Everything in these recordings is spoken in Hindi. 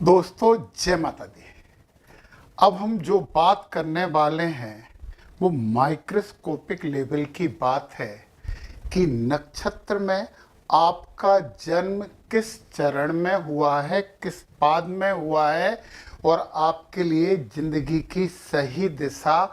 दोस्तों जय माता दी। अब हम जो बात करने वाले हैं वो माइक्रोस्कोपिक लेवल की बात है कि नक्षत्र में आपका जन्म किस चरण में हुआ है, किस पाद में हुआ है और आपके लिए जिंदगी की सही दिशा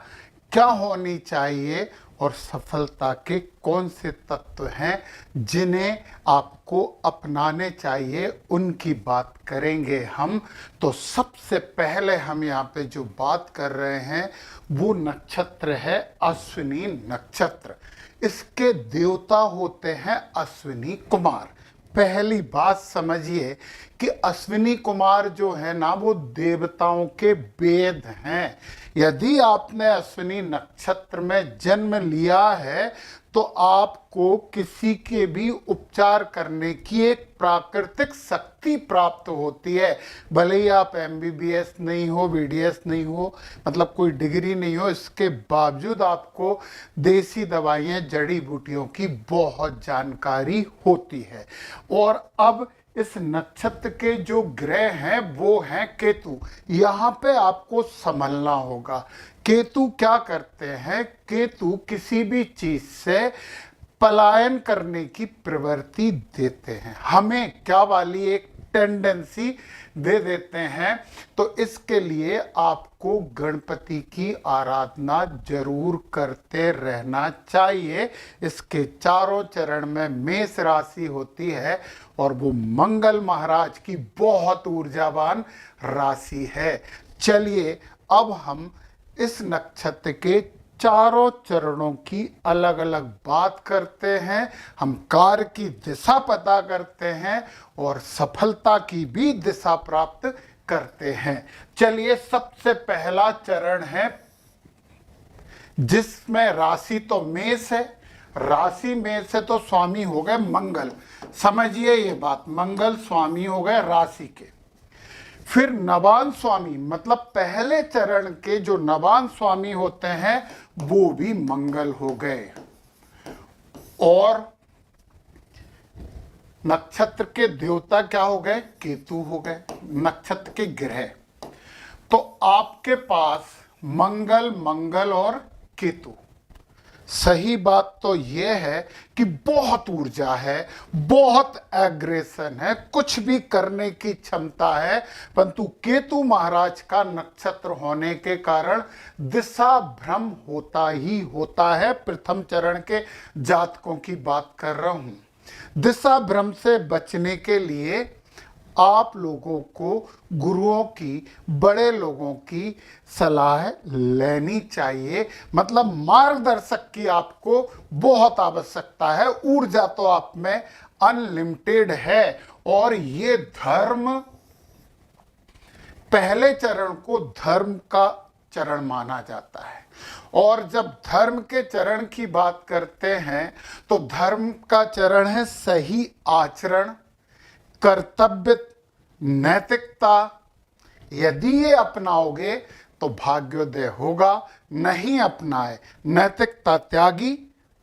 क्या होनी चाहिए और सफलता के कौन से तत्व हैं जिन्हें आपको अपनाने चाहिए, उनकी बात करेंगे हम। तो सबसे पहले हम यहाँ पे जो बात कर रहे हैं वो नक्षत्र है अश्विनी नक्षत्र। इसके देवता होते हैं अश्विनी कुमार। पहली बात समझिए कि अश्विनी कुमार जो है ना वो देवताओं के वेद हैं। यदि आपने अश्विनी नक्षत्र में जन्म लिया है तो आपको किसी के भी उपचार करने की एक प्राकृतिक शक्ति प्राप्त होती है। भले ही आप एमबीबीएस नहीं हो, बीडीएस नहीं हो, मतलब कोई डिग्री नहीं हो, इसके बावजूद आपको देसी दवाइयाँ, जड़ी बूटियों की बहुत जानकारी होती है। और अब इस नक्षत्र के जो ग्रह हैं वो हैं केतु। यहाँ पे आपको समझना होगा केतु क्या करते हैं। केतु किसी भी चीज से पलायन करने की प्रवृत्ति देते हैं, हमें क्या वाली एक टेंडेंसी दे देते हैं। तो इसके लिए आपको गणपति की आराधना जरूर करते रहना चाहिए। इसके चारों चरण में मेष राशि होती है और वो मंगल महाराज की बहुत ऊर्जावान राशि है। चलिए अब हम इस नक्षत्र के चारों चरणों की अलग अलग बात करते हैं। हम कार्य की दिशा पता करते हैं और सफलता की भी दिशा प्राप्त करते हैं। चलिए सबसे पहला चरण है जिसमें राशि तो मेष है। राशि में से तो स्वामी हो गए मंगल, समझिए ये बात, मंगल स्वामी हो गए राशि के। फिर नवान स्वामी मतलब पहले चरण के जो नवान स्वामी होते हैं वो भी मंगल हो गए। और नक्षत्र के देवता क्या हो गए? केतु हो गए, नक्षत्र के ग्रह। तो आपके पास मंगल, मंगल और केतु। सही बात तो यह है कि बहुत ऊर्जा है, बहुत एग्रेशन है, कुछ भी करने की क्षमता है, परंतु केतु महाराज का नक्षत्र होने के कारण दिशा भ्रम होता ही होता है। प्रथम चरण के जातकों की बात कर रहा हूं। दिशा भ्रम से बचने के लिए आप लोगों को गुरुओं की, बड़े लोगों की सलाह लेनी चाहिए। मतलब मार्गदर्शक की आपको बहुत आवश्यकता है। ऊर्जा तो आप में अनलिमिटेड है और ये धर्म, पहले चरण को धर्म का चरण माना जाता है। और जब धर्म के चरण की बात करते हैं तो धर्म का चरण है सही आचरण, कर्तव्य, नैतिकता। यदि ये अपनाओगे तो भाग्योदय होगा, नहीं अपनाए, नैतिकता त्यागी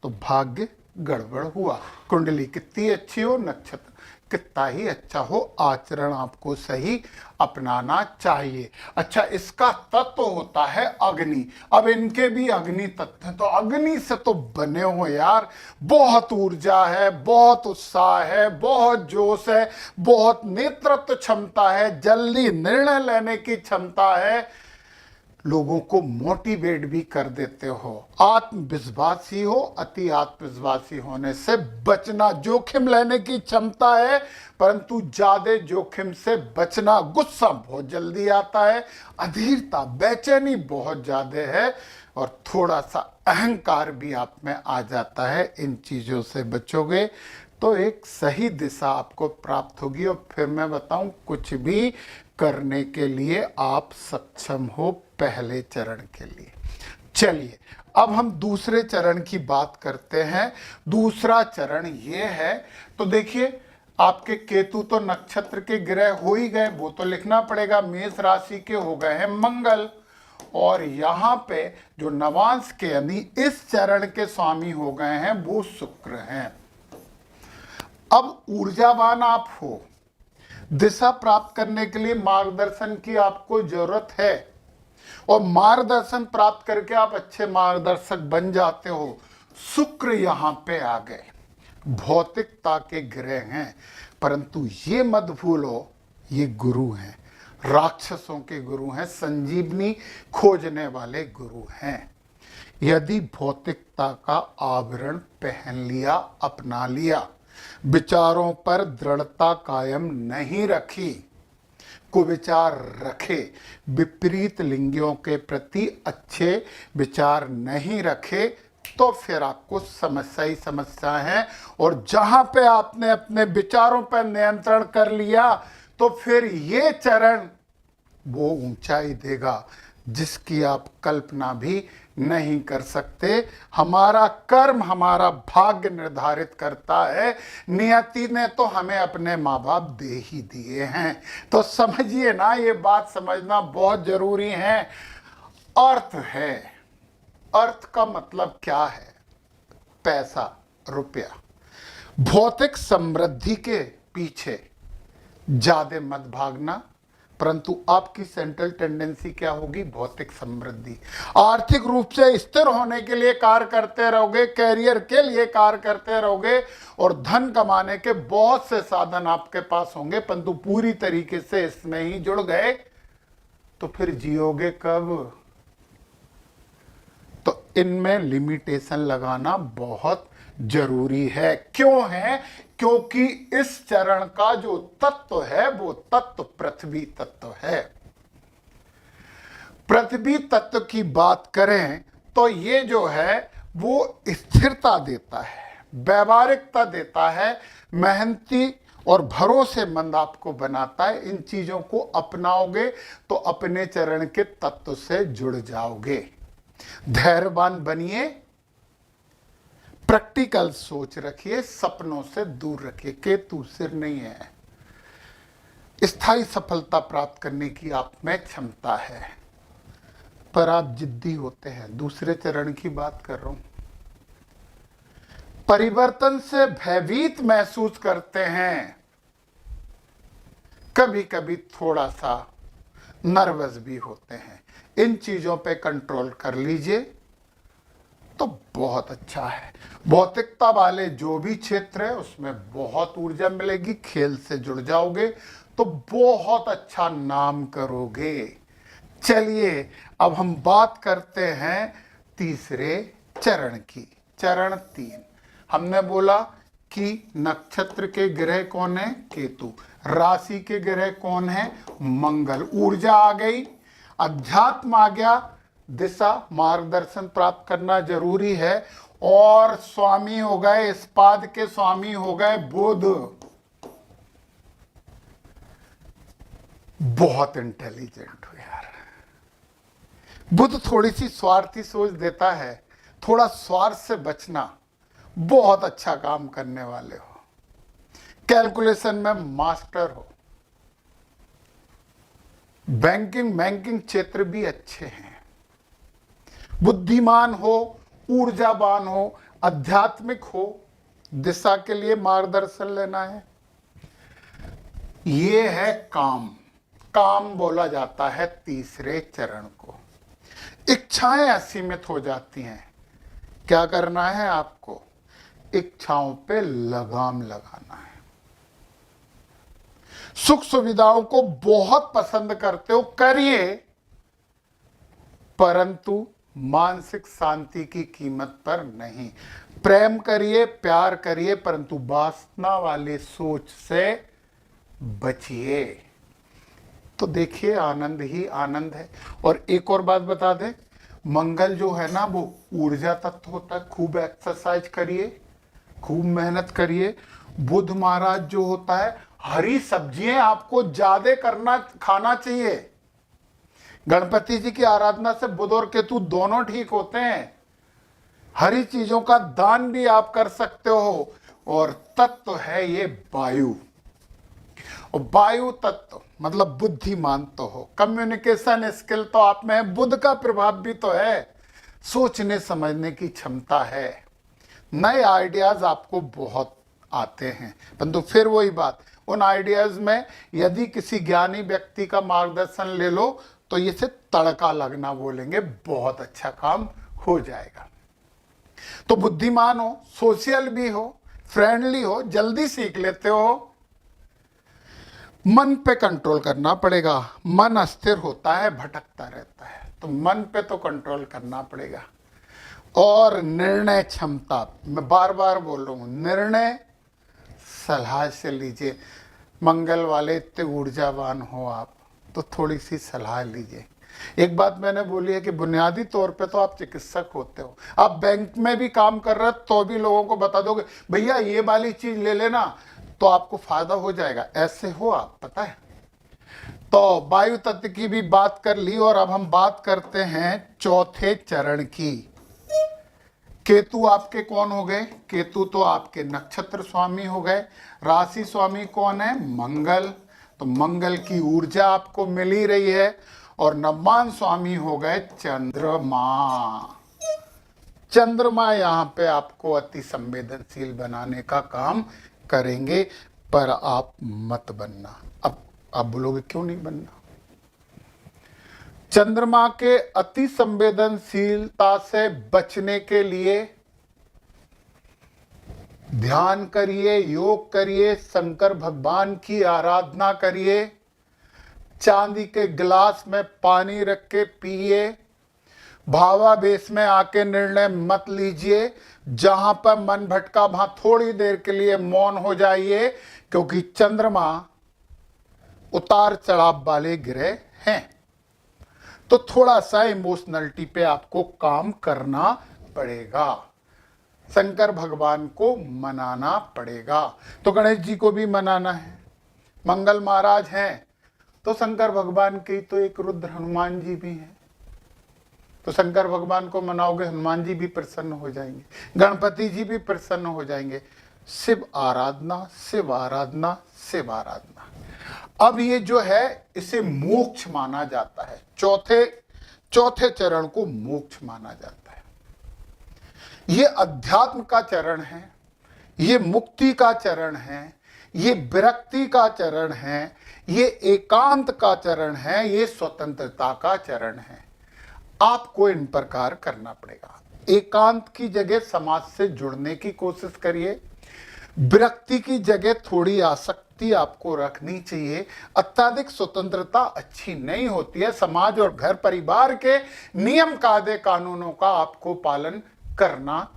तो भाग्य गड़बड़ हुआ। कुंडली कितनी अच्छी हो, नक्षत्र कितना ही अच्छा हो, आचरण आपको सही अपनाना चाहिए। अच्छा, इसका तत्व होता है अग्नि। अब इनके भी अग्नि तत्व है, तो अग्नि से तो बने हो यार। बहुत ऊर्जा है, बहुत उत्साह है, बहुत जोश है, बहुत नेतृत्व क्षमता है, जल्दी निर्णय लेने की क्षमता है, लोगों को मोटिवेट भी कर देते हो, आत्मविश्वासी हो। अति आत्मविश्वासी होने से बचना, जोखिम लेने की क्षमता है, परंतु ज्यादा जोखिम से बचना। गुस्सा बहुत जल्दी आता है, अधीरता, बेचैनी बहुत ज्यादा है और थोड़ा सा अहंकार भी आप में आ जाता है। इन चीजों से बचोगे तो एक सही दिशा आपको प्राप्त होगी और फिर मैं बताऊं कुछ भी करने के लिए आप सक्षम हो पहले चरण के लिए। चलिए अब हम दूसरे चरण की बात करते हैं। दूसरा चरण ये है, तो देखिए आपके केतु तो नक्षत्र के ग्रह हो ही गए, वो तो लिखना पड़ेगा। मेष राशि के हो गए हैं मंगल और यहाँ पे जो नवांश के यानी इस चरण के स्वामी हो गए हैं वो शुक्र हैं। अब ऊर्जावान आप हो, दिशा प्राप्त करने के लिए मार्गदर्शन की आपको जरूरत है, और मार्गदर्शन प्राप्त करके आप अच्छे मार्गदर्शक बन जाते हो। शुक्र यहां पे आ गए, भौतिकता के ग्रह हैं, परंतु ये मत भूलो ये गुरु हैं, राक्षसों के गुरु हैं, संजीवनी खोजने वाले गुरु हैं। यदि भौतिकता का आवरण पहन लिया, अपना लिया, विचारों पर दृढ़ता कायम नहीं रखी, कुविचार रखे, विपरीत लिंगियों के प्रति अच्छे विचार नहीं रखे, तो फिर आपको समस्या ही समस्या है। और जहां पे आपने अपने विचारों पर नियंत्रण कर लिया, तो फिर ये चरण वो ऊंचाई देगा जिसकी आप कल्पना भी नहीं कर सकते। हमारा कर्म हमारा भाग्य निर्धारित करता है। नियति ने तो हमें अपने माँ बाप दे ही दिए हैं, तो समझिए ना, ये बात समझना बहुत जरूरी है। अर्थ है, अर्थ का मतलब क्या है? पैसा, रुपया। भौतिक समृद्धि के पीछे ज्यादा मत भागना, परंतु आपकी सेंट्रल टेंडेंसी क्या होगी? भौतिक समृद्धि। आर्थिक रूप से स्थिर होने के लिए कार्य करते रहोगे, कैरियर के लिए कार्य करते रहोगे, और धन कमाने के बहुत से साधन आपके पास होंगे, परंतु पूरी तरीके से इसमें ही जुड़ गए तो फिर जियोगे कब? तो इनमें लिमिटेशन लगाना बहुत जरूरी है। क्यों है? क्योंकि इस चरण का जो तत्व है वो तत्व पृथ्वी तत्व है। पृथ्वी तत्व की बात करें तो ये जो है वो स्थिरता देता है, व्यवहारिकता देता है, मेहनती और भरोसेमंद आपको बनाता है। इन चीजों को अपनाओगे तो अपने चरण के तत्व से जुड़ जाओगे। धैर्यवान बनिए, प्रैक्टिकल सोच रखिए, सपनों से दूर रखिए। केतु सिर नहीं है। स्थायी सफलता प्राप्त करने की आप में क्षमता है, पर आप जिद्दी होते हैं। दूसरे चरण की बात कर रहा हूं। परिवर्तन से भयभीत महसूस करते हैं, कभी कभी थोड़ा सा नर्वस भी होते हैं। इन चीजों पे कंट्रोल कर लीजिए तो बहुत अच्छा है। भौतिकता वाले जो भी क्षेत्र है उसमें बहुत ऊर्जा मिलेगी। खेल से जुड़ जाओगे तो बहुत अच्छा नाम करोगे। चलिए अब हम बात करते हैं तीसरे चरण की। चरण 3 हमने बोला कि नक्षत्र के ग्रह कौन है? केतु। राशि के ग्रह कौन है? मंगल। ऊर्जा आ गई, अध्यात्म आ गया, दिशा मार्गदर्शन प्राप्त करना जरूरी है। और स्वामी हो गए, इस पाद के स्वामी हो गए बुध। बहुत इंटेलिजेंट हो यार। बुध थोड़ी सी स्वार्थी सोच देता है, थोड़ा स्वार्थ से बचना। बहुत अच्छा काम करने वाले हो, कैलकुलेशन में मास्टर हो, बैंकिंग क्षेत्र भी अच्छे हैं, बुद्धिमान हो, ऊर्जावान हो, आध्यात्मिक हो, दिशा के लिए मार्गदर्शन लेना है। ये है काम। काम बोला जाता है तीसरे चरण को। इच्छाएं असीमित हो जाती हैं। क्या करना है आपको? इच्छाओं पे लगाम लगाना है। सुख सुविधाओं को बहुत पसंद करते हो, करिए, परंतु मानसिक शांति की कीमत पर नहीं। प्रेम करिए, प्यार करिए, परंतु वासना वाले सोच से बचिए। तो देखिए आनंद ही आनंद है। और एक और बात बता दें, मंगल जो है ना वो ऊर्जा तत्व होता है। खूब एक्सरसाइज करिए, खूब मेहनत करिए। बुध महाराज जो होता है, हरी सब्जियां आपको ज्यादा खाना चाहिए। गणपति जी की आराधना से बुध और केतु दोनों ठीक होते हैं। हरी चीजों का दान भी आप कर सकते हो। और तत्व है ये वायु, और वायु तत्व मतलब बुद्धिमान तो हो, कम्युनिकेशन स्किल तो आप में है, बुध का प्रभाव भी तो है, सोचने समझने की क्षमता है, नए आइडियाज आपको बहुत आते हैं। परंतु फिर वही बात, उन आइडियाज में यदि किसी ज्ञानी व्यक्ति का मार्गदर्शन ले लो तो ये से तड़का लगना बोलेंगे, बहुत अच्छा काम हो जाएगा। तो बुद्धिमान हो, सोशल भी हो, फ्रेंडली हो, जल्दी सीख लेते हो। मन पे कंट्रोल करना पड़ेगा, मन अस्थिर होता है, भटकता रहता है, तो मन पे तो कंट्रोल करना पड़ेगा। और निर्णय क्षमता, मैं बार बार बोल रहा हूं, निर्णय सलाह से लीजिए। मंगल वाले इतने ऊर्जावान हो आप, तो थोड़ी सी सलाह लीजिए। एक बात मैंने बोली है कि बुनियादी तौर पे तो आप चिकित्सक होते हो, आप बैंक में भी काम कर रहे हो तो भी लोगों को बता दोगे भैया ये वाली चीज ले लेना तो आपको फायदा हो जाएगा, ऐसे हो आप, पता है। तो वायु तत्व की भी बात कर ली और अब हम बात करते हैं चौथे चरण की। केतु आपके कौन हो गए? केतु तो आपके नक्षत्र स्वामी हो गए। राशि स्वामी कौन है? मंगल। तो मंगल की ऊर्जा आपको मिल ही रही है। और नवमान स्वामी हो गए चंद्रमा। चंद्रमा यहाँ पे आपको अति संवेदनशील बनाने का काम करेंगे, पर आप मत बनना। अब आप बोलोगे क्यों नहीं बनना? चंद्रमा के अति संवेदनशीलता से बचने के लिए ध्यान करिए, योग करिए, शंकर भगवान की आराधना करिए, चांदी के गिलास में पानी रख के पिए, भावावेश में आके निर्णय मत लीजिए। जहां पर मन भटका वहां थोड़ी देर के लिए मौन हो जाइए, क्योंकि चंद्रमा उतार चढ़ाव वाले ग्रह हैं। तो थोड़ा सा इमोशनलिटी पे आपको काम करना पड़ेगा, शंकर भगवान को मनाना पड़ेगा। तो गणेश जी को भी मनाना है, मंगल महाराज हैं, तो शंकर भगवान की तो एक रुद्र हनुमान जी भी हैं, तो शंकर भगवान को मनाओगे, हनुमान जी भी प्रसन्न हो जाएंगे, गणपति जी भी प्रसन्न हो जाएंगे। शिव आराधना, शिव आराधना, शिव आराधना। अब ये जो है इसे मोक्ष माना जाता है, चौथे चरण को मोक्ष माना जाता है। ये अध्यात्म का चरण है, ये मुक्ति का चरण है, ये विरक्ति का चरण है, ये एकांत का चरण है, ये स्वतंत्रता का चरण है। आपको इन प्रकार करना पड़ेगा। एकांत की जगह समाज से जुड़ने की कोशिश करिए, विरक्ति की जगह थोड़ी आसक्ति आपको रखनी चाहिए। अत्यधिक स्वतंत्रता अच्छी नहीं होती है। समाज और घर परिवार के नियम कायदे कानूनों का आपको पालन करना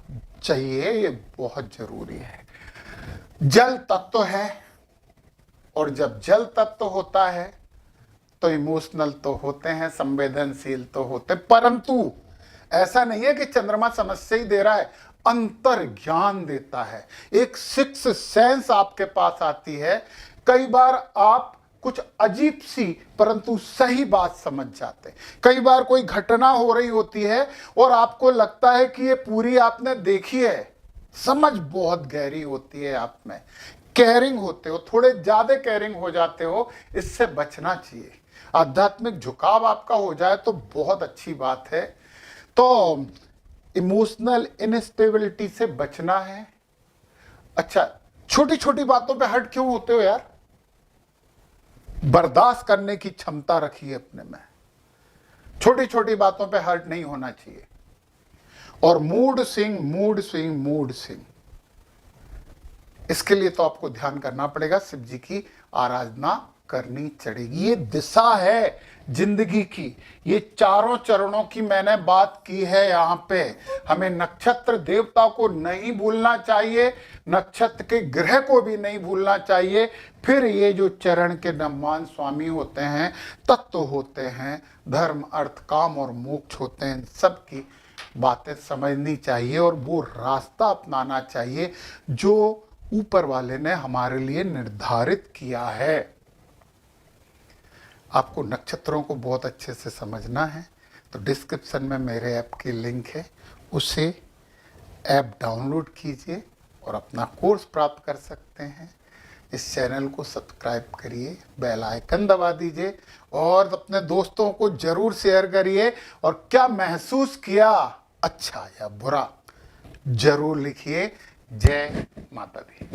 चाहिए, ये बहुत जरूरी है। जल तत्व है, और जब जल तत्व होता है तो इमोशनल तो होते हैं, संवेदनशील तो होते, परंतु ऐसा नहीं है कि चंद्रमा समस्या ही दे रहा है, अंतर ज्ञान देता है। एक सिक्स सेंस आपके पास आती है। कई बार आप कुछ अजीब सी परंतु सही बात समझ जाते। कई बार कोई घटना हो रही होती है और आपको लगता है कि ये पूरी आपने देखी है, समझ बहुत गहरी होती है आप में, केयरिंग होते हो, थोड़े ज्यादा केयरिंग हो जाते हो, इससे बचना चाहिए। आध्यात्मिक झुकाव आपका हो जाए तो बहुत अच्छी बात है। तो इमोशनल इनस्टेबिलिटी से बचना है। अच्छा, छोटी छोटी बातों पे हर्ट क्यों होते हो यार? बर्दाश्त करने की क्षमता रखिए अपने में, छोटी छोटी बातों पे हर्ट नहीं होना चाहिए। और मूड स्विंग, इसके लिए तो आपको ध्यान करना पड़ेगा, शिव जी की आराधना करनी चढ़ेगी। ये दिशा है जिंदगी की, ये चारों चरणों की मैंने बात की है। यहाँ पे हमें नक्षत्र देवता को नहीं भूलना चाहिए, नक्षत्र के ग्रह को भी नहीं भूलना चाहिए। फिर ये जो चरण के नवमान स्वामी होते हैं, तत्व होते हैं, धर्म अर्थ काम और मोक्ष होते हैं, सबकी बातें समझनी चाहिए और वो रास्ता अपनाना चाहिए जो ऊपर वाले ने हमारे लिए निर्धारित किया है। आपको नक्षत्रों को बहुत अच्छे से समझना है तो डिस्क्रिप्शन में मेरे ऐप की लिंक है, उसे ऐप डाउनलोड कीजिए और अपना कोर्स प्राप्त कर सकते हैं। इस चैनल को सब्सक्राइब करिए, बेल आइकन दबा दीजिए और अपने दोस्तों को जरूर शेयर करिए। और क्या महसूस किया, अच्छा या बुरा, जरूर लिखिए। जय माता दी।